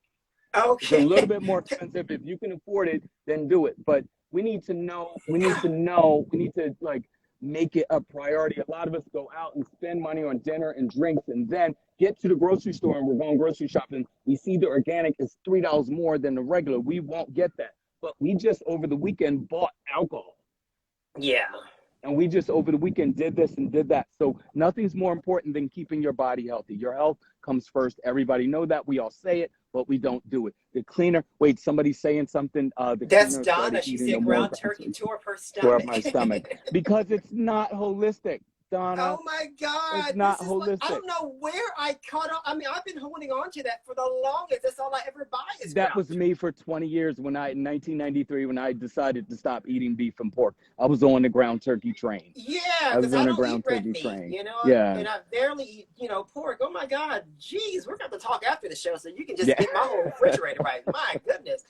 It's a little Okay. bit more expensive. If you can afford it, then do it. But we need to like make it a priority. A lot of us go out and spend money on dinner and drinks and then get to the grocery store and we're going grocery shopping. We see the organic is $3 more than the regular. We won't get that. But we just over the weekend bought alcohol. Yeah. And we just over the weekend did this and did that. So nothing's more important than keeping your body healthy. Your health comes first. Everybody know that. We all say it, but we don't do it. The cleaner, wait, somebody's saying something. The That's cleaner Donna. started She eating no said more ground ground turkey turkey. tore up her Tore up stomach. my stomach. Because it's not holistic, Donna. Oh my It's God. not This is like, I holistic. don't know where I caught up. I mean, I've been holding on to that for the longest. That's all I ever buy is That ground was turkey. me for 20 years in 1993, when I decided to stop eating beef and pork. I was on the ground turkey train. Yeah, I because was I on a don't eat ground red turkey meat, train. Yeah. and I barely eat, pork. Oh my God. Jeez, we're going to talk after the show so you can just Yeah. get my whole refrigerator right. My goodness.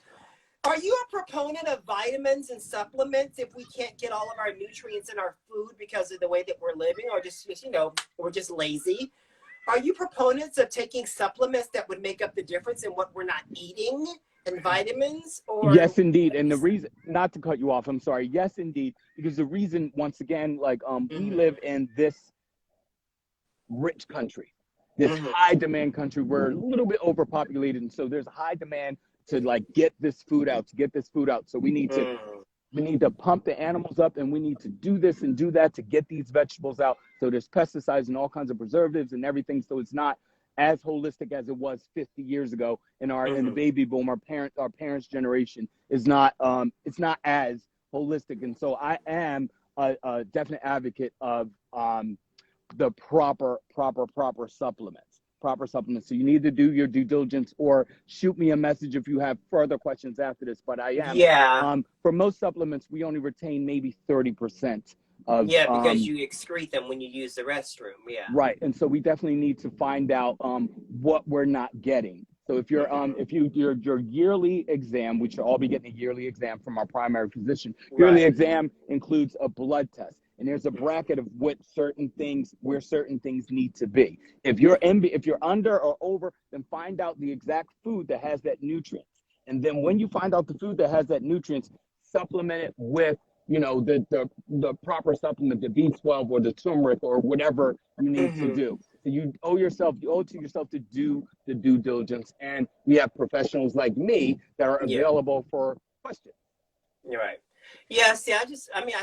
Are you a proponent of vitamins and supplements if we can't get all of our nutrients in our food because of the way that we're living, or just we're just lazy? Are you proponents of taking supplements that would make up the difference in what we're not eating and vitamins? Or Yes, indeed. And the reason, not to cut you off, I'm sorry. Yes, indeed. Because the reason, once again, like, we live mm-hmm, in this rich country, this mm-hmm, high demand country. We're a little bit overpopulated. And so there's a high demand to like get this food out, to get this food out. So mm-hmm. we need to pump the animals up, and we need to do this and do that to get these vegetables out. So there's pesticides and all kinds of preservatives and everything. So it's not as holistic as it was 50 years ago in the baby boom. Our parents generation is not it's not as holistic. And so I am a definite advocate of the proper supplements. So you need to do your due diligence, or shoot me a message if you have further questions after this. But I am, Yeah. for most supplements, we only retain maybe 30% of, Yeah, because you excrete them when you use the restroom. Yeah. right. And so we definitely need to find out what we're not getting. So if Mm-hmm. your yearly exam, we should all be getting a yearly exam from our primary physician. Yearly Right. exam includes a blood test, and there's a bracket of where certain things need to be. If you're under or over, then find out the exact food that has that nutrients. And then when you find out the food that has that nutrients, supplement it with the proper supplement, the B12 or the turmeric or whatever you need to Mm-hmm. do. So you owe it to yourself to do the due diligence. And we have professionals like me that are Yeah. available for questions. You're right. Yeah, see, I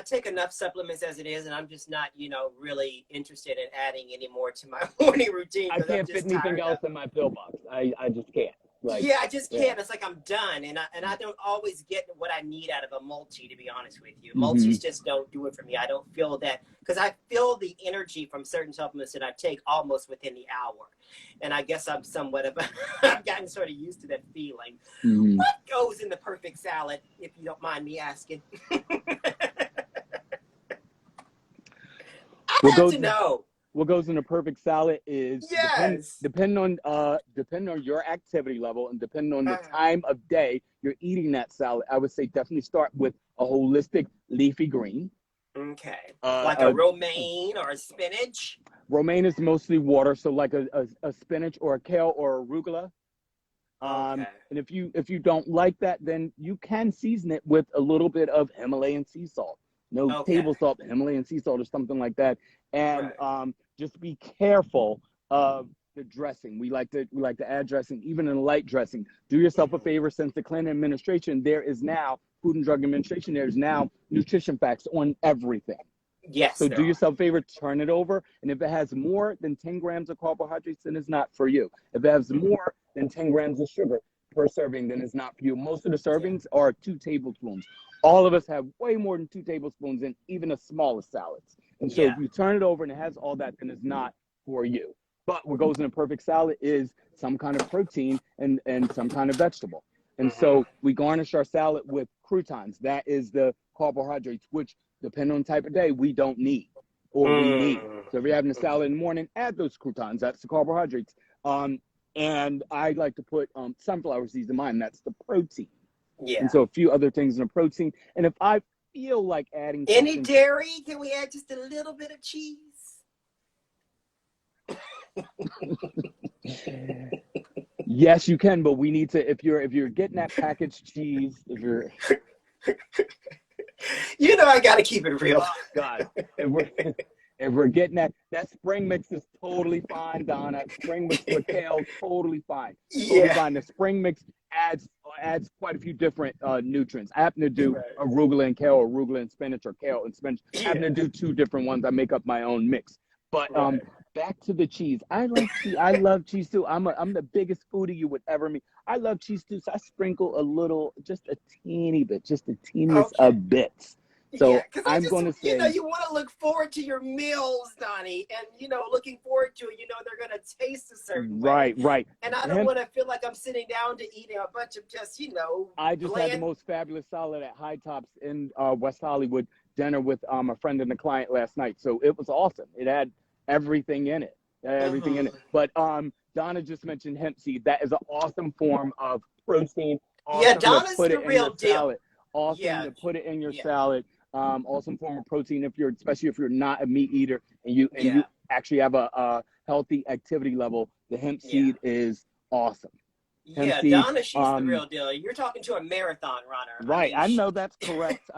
take enough supplements as it is, and I'm just not, really interested in adding any more to my morning routine I because I'm can't fit just anything tired else of in my pill box. I just can't. Like, Yeah, I just yeah. can't. It's like I'm done, and I don't always get what I need out of a multi. To be honest with you, Mm-hmm. multis just don't do it for me. I don't feel that because I feel the energy from certain supplements that I take almost within the hour, and I guess I'm somewhat of a I've gotten sort of used to that feeling. Mm-hmm. What goes in the perfect salad, if you don't mind me asking? I What have goes to know. what goes in a perfect salad is Yes. depending on your activity level and depending on the Uh, time of day you're eating that salad. I would say definitely start with a holistic leafy green. okay. Uh, Like a uh, romaine or a spinach. Romaine is mostly water, so like a spinach or a kale or arugula. Okay. And if you don't like that, then you can season it with a little bit of Himalayan sea salt, no Okay. table salt, Himalayan sea salt or something like that. And Right. just be careful of the dressing. We like to add dressing, even in light dressing. Do yourself a Mhm. favor. Since the Clinton administration, there is now Food and Drug Administration. There is now nutrition facts on everything. Yes, So there do are. yourself a favor, turn it over. And if it has more than 10 grams of carbohydrates, then it's not for you. If it has Mhm. more than 10 grams of sugar per serving, then it's not for you. Most of the Yeah. servings are 2 tablespoons. All of us have way more than 2 tablespoons in even the smallest salads. And so Yeah. if you turn it over and it has all that, then it's not for you. But what goes in a perfect salad is some kind of protein and some kind of vegetable. And so we garnish our salad with croutons. That is the carbohydrates, which, depending on the type of day, we don't need or we need. So if you're having a salad in the morning, add those croutons. That's the carbohydrates. And I like to put sunflower seeds in mine. That's the protein. Yeah. And so a few other things in the protein. And if I feel like adding any something, dairy, can we add just a little bit of cheese? yes, you can, but we need to, if you're getting that packaged cheese, if you're You know, I got to keep it real. oh God, if we're getting that spring mix is totally fine, Donna. Spring mix with kale, totally fine. Totally Yeah. fine. The spring mix adds quite a few different nutrients. I happen to do arugula and kale, or arugula and spinach, or kale and spinach. I happen to do two different ones. I make up my own mix. But back to the cheese. I like cheese. I love cheese too. I'm the biggest foodie you would ever meet. I love cheese too. So I sprinkle a little, just a teeny bit, just the teeniest of bits. So I'm going to say, you know, you want to look forward to your meals, Donnie, and, you know, looking forward to it, you know, they're going to taste a certain way. Right. And I don't want to feel like I'm sitting down to eating a bunch of just, you know, I just had the most fabulous salad at High Tops in West Hollywood, dinner with a friend and a client last night. So it was awesome. It had everything in it. But Donna just mentioned hemp seed. That is an awesome form of protein. Awesome Donna's the real deal. Salad. Awesome to put it in your salad. Awesome form of protein especially if you're not a meat eater and you actually have a healthy activity level. The hemp seed is awesome. Donna, she's the real deal. You're talking to a marathon runner. Right. I know that's correct.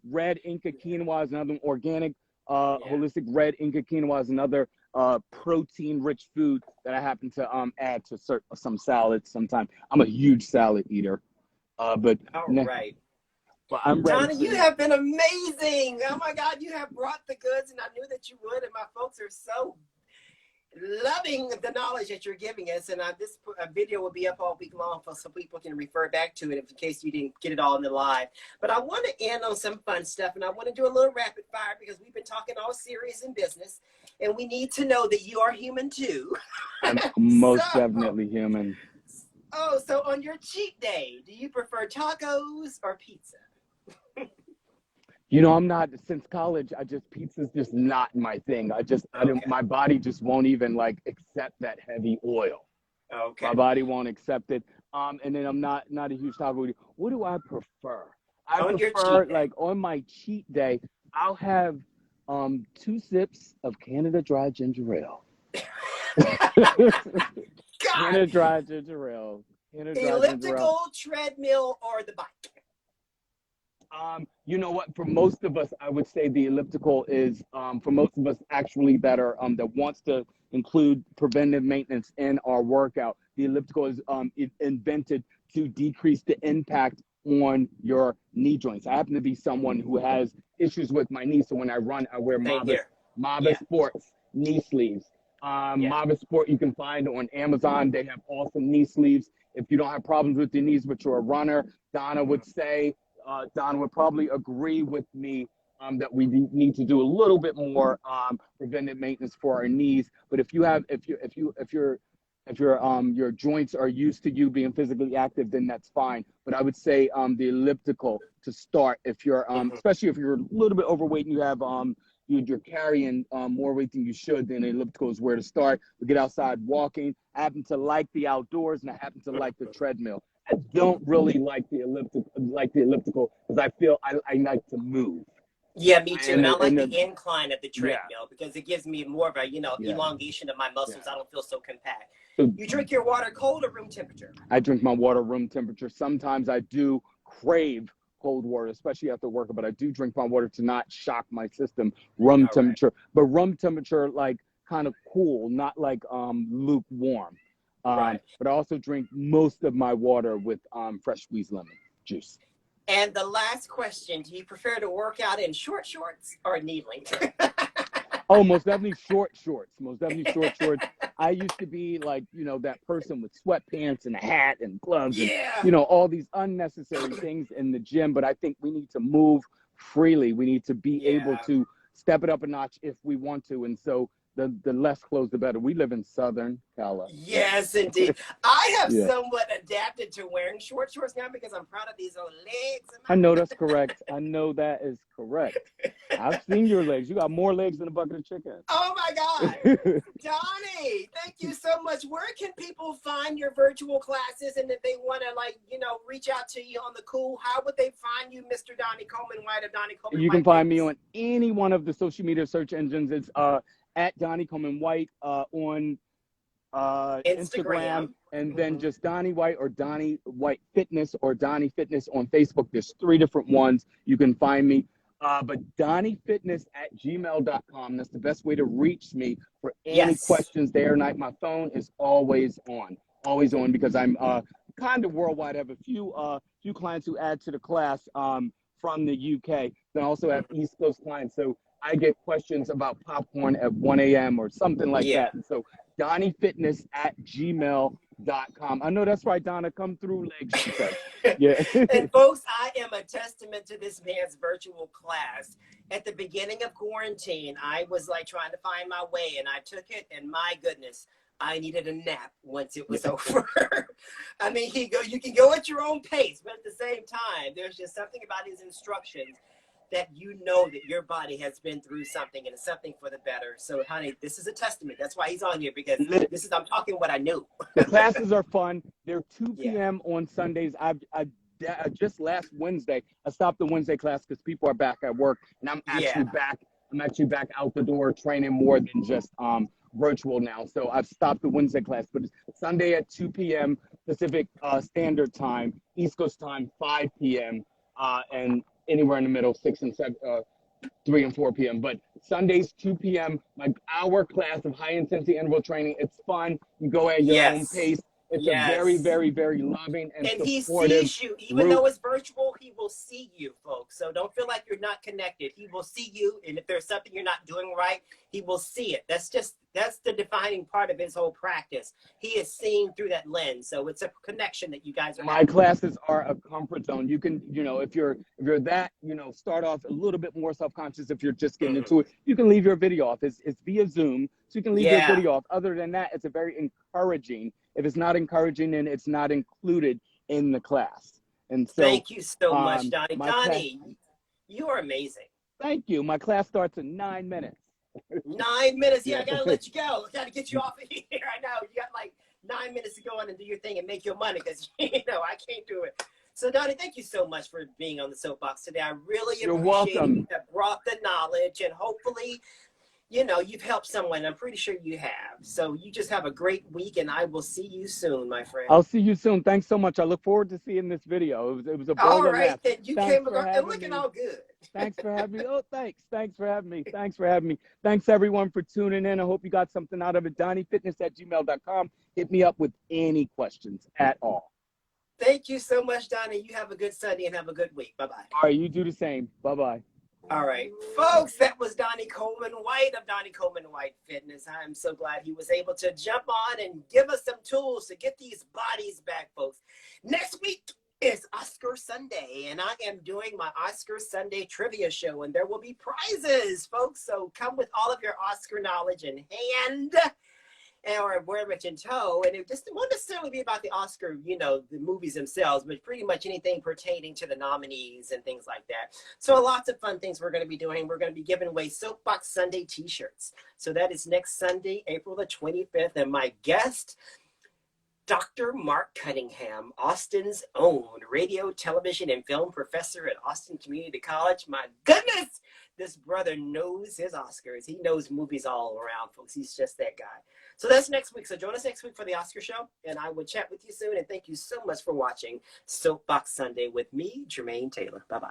Red Inca quinoa is another organic, holistic red Inca quinoa is another protein-rich food that I happen to add to some salads sometimes. I'm a huge salad eater. But well, I'm ready. Donnie, you have been amazing. Oh my God, you have brought the goods, and I knew that you would. And my folks are so loving the knowledge that you're giving us. And this video will be up all week long, so people can refer back to it in case you didn't get it all in the live. But I want to end on some fun stuff, and I want to do a little rapid fire because we've been talking all serious in business, and we need to know that you are human too. I'm most definitely human. Oh, so on your cheat day, do you prefer tacos or pizza? You know, I'm not, since college, pizza's just not my thing. My body just won't even like accept that heavy oil. Okay. My body won't accept it. And then I'm not a huge taco eater. What do I prefer? I prefer, like, on my cheat day, I'll have 2 sips of Canada Dry Ginger Ale. Canada Dry Ginger Ale. Elliptical, treadmill, or the bike? You know what? For most of us, I would say the elliptical is, for most of us actually that are, that wants to include preventive maintenance in our workout, the elliptical is invented to decrease the impact on your knee joints. I happen to be someone who has issues with my knees, so when I run, I wear Mava Sports knee sleeves. Mava Sport you can find on Amazon. They have awesome knee sleeves. If you don't have problems with your knees, but you're a runner, Donna would say, Don would probably agree with me that we need to do a little bit more preventive maintenance for our knees. But if your joints are used to you being physically active, then that's fine. But I would say the elliptical to start if you're especially if you're a little bit overweight and you have you're carrying more weight than you should, then the elliptical is where to start. We get outside walking. I happen to like the outdoors, and I happen to like the treadmill. I don't really like the elliptical because I feel I like to move. Yeah, me too. And I like the incline of the treadmill because it gives me more of a, elongation of my muscles. I don't feel so compact. You drink your water cold or room temperature? I drink my water room temperature. Sometimes I do crave cold water, especially after work, but I do drink my water to not shock my system. Room temperature, but room temperature, like kind of cool, not like lukewarm. But I also drink most of my water with fresh squeezed lemon juice. And the last question, do you prefer to work out in short shorts or knee length? Oh, most definitely short shorts. Most definitely short shorts. I used to be like, that person with sweatpants and a hat and gloves and, all these unnecessary things in the gym. But I think we need to move freely. We need to be able to step it up a notch if we want to. And so the less clothes, the better. We live in Southern California. Yes, indeed. I have Yeah. somewhat adapted to wearing shorts now because I'm proud of these old legs. I know that's correct. I know that is correct. I've seen your legs. You got more legs than a bucket of chicken. Oh my God. Donnie, thank you so much. Where can people find your virtual classes? And if they want to, like, reach out to you on the cool, how would they find you, Mr. Donnie Coleman White of Donnie Coleman White? You can find me on any one of the social media search engines. It's at Donnie Coleman White on Instagram, and then just Donnie White or Donnie White Fitness or Donnie Fitness on Facebook. There's 3 different ones you can find me. But DonnieFitness@gmail.com. That's the best way to reach me for any questions there. And my phone is always on because I'm kind of worldwide. I have a few clients who add to the class from the UK. Then also have East Coast clients. So I get questions about popcorn at 1 a.m. or something like that. And so DonnieFitness@gmail.com. I know that's right, Donna. Come through, legs, she said. Yeah. And folks, I am a testament to this man's virtual class. At the beginning of quarantine, I was like trying to find my way, and I took it, and my goodness, I needed a nap once it was over. I mean, you can go at your own pace, but at the same time, there's just something about his instructions that that your body has been through something, and it's something for the better. So, honey, this is a testament. That's why he's on here, because I'm talking what I knew. The classes are fun. They're 2 p.m. on Sundays. I just last Wednesday, I stopped the Wednesday class because people are back at work, and I'm actually back. I'm actually back out the door training more than just virtual now. So I've stopped the Wednesday class, but it's Sunday at 2 p.m. Pacific Standard Time, East Coast time, 5 p.m. And anywhere in the middle, 6 and 7, 3 and 4 p.m. But Sundays, 2 p.m., my hour class of high intensity interval training. It's fun. You go at your own pace. It's a very, very, very loving and supportive he sees you. Even though it's virtual, he will see you, folks. So don't feel like you're not connected. He will see you. And if there's something you're not doing right, he will see it. That's the defining part of his whole practice. He is seeing through that lens. So it's a connection that you guys are having. My classes are a comfort zone. You can, if you're that, start off a little bit more self-conscious. If you're just getting into it, you can leave your video off. It's via Zoom, so you can leave your video off. Other than that, it's a very encouraging. If it's not encouraging, then it's not included in the class. And so, thank you so much, Donnie. Donnie, you are amazing. Thank you. My class starts in 9 minutes. 9 minutes. Yeah, I gotta let you go. I gotta get you off of here. I know you got like 9 minutes to go on and do your thing and make your money, because I can't do it. So, Donnie, thank you so much for being on the soapbox today. I really appreciate it. You have brought the knowledge, and hopefully, you've helped someone. I'm pretty sure you have. So you just have a great week, and I will see you soon, my friend. I'll see you soon. Thanks so much. I look forward to seeing this video. It was a ball all of right. laughs. Then you came around and looking all good. Thanks for having me. Oh, thanks. Thanks for having me. Thanks for having me. Thanks, everyone, for tuning in. I hope you got something out of it. DonnieFitness@gmail.com. Hit me up with any questions at all. Thank you so much, Donnie. You have a good Sunday and have a good week. Bye-bye. All right. You do the same. Bye-bye. All right, folks, that was Donnie Coleman White of Donnie Coleman White Fitness. I'm so glad he was able to jump on and give us some tools to get these bodies back, folks. Next week is Oscar Sunday, and I am doing my Oscar Sunday trivia show, and there will be prizes, folks. So come with all of your Oscar knowledge in hand, or wear it in tow. And it just won't necessarily be about the Oscar, the movies themselves, but pretty much anything pertaining to the nominees and things like that. So lots of fun things we're going to be doing. We're going to be giving away Soapbox Sunday t-shirts. So that is next Sunday, April the 25th. And my guest, Dr. Mark Cunningham, Austin's own radio, television, and film professor at Austin Community College. My goodness, this brother knows his Oscars. He knows movies all around, folks. He's just that guy. So that's next week. So join us next week for the Oscar show, and I will chat with you soon. And thank you so much for watching Soapbox Sunday with me, Jermaine Taylor. Bye-bye.